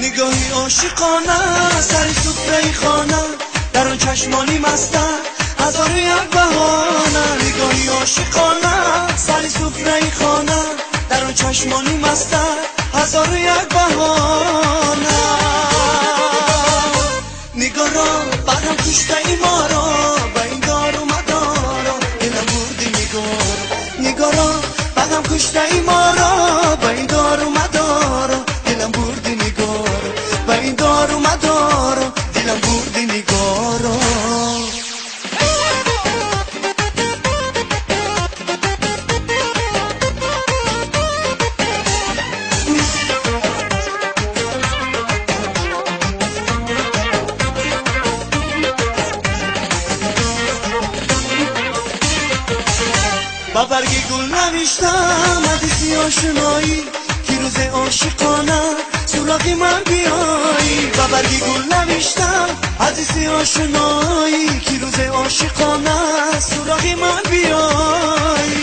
نگاهی عاشقانه سر سفره خانه، در آن چشمانی مستم هزار و یک بهانه. نگاهی عاشقانه سر سفره خانه، در آن چشمانی مستم هزار و یک بهانه. نگاه را بعدم کشته ای ما را، به این دار و مدارا دلم بردی نگار. نگاه را بعدم کشته ای ما را، به این دار و مدارا دلم بردی نگار. به این دار و مدارا دلم بردی نگارا. با برگ گل نوشتم حدیثی آشنایی، که روز عاشقانه سراغی من بیایی. با برگ گل نوشتم حدیثی آشنایی، که روز عاشقانه سراغی من بیایی.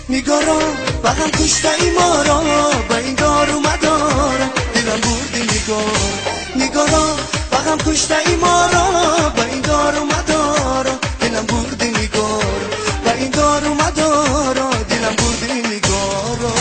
نگاه را بغم کشته ای ما را، به این دار و مدار دلم بردی نگار. نگاه را بغم کشته ای ما را، به این دار و مدار دلم بردی نگار. به این دار و مدار دلم بردی نگار.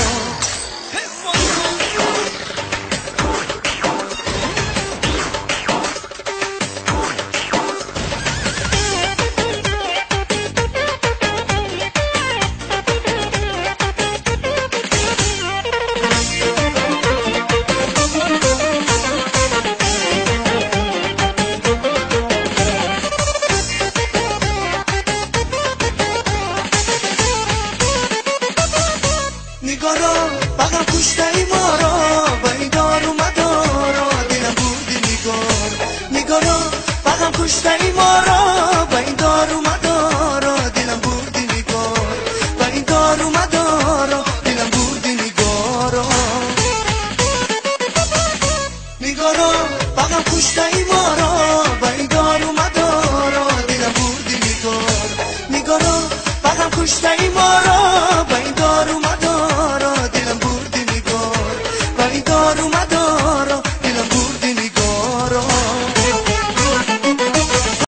نگاه را بغم کشته ای ما را، به این دار و مدارا دلم بردی نگار. نگاه را بغم کشته ای ما را، به این دار و مدارا دلم بردی نگار. به این دار و مدارا دلم بردی نگارا. نگاه را بغم کشته ای ما را،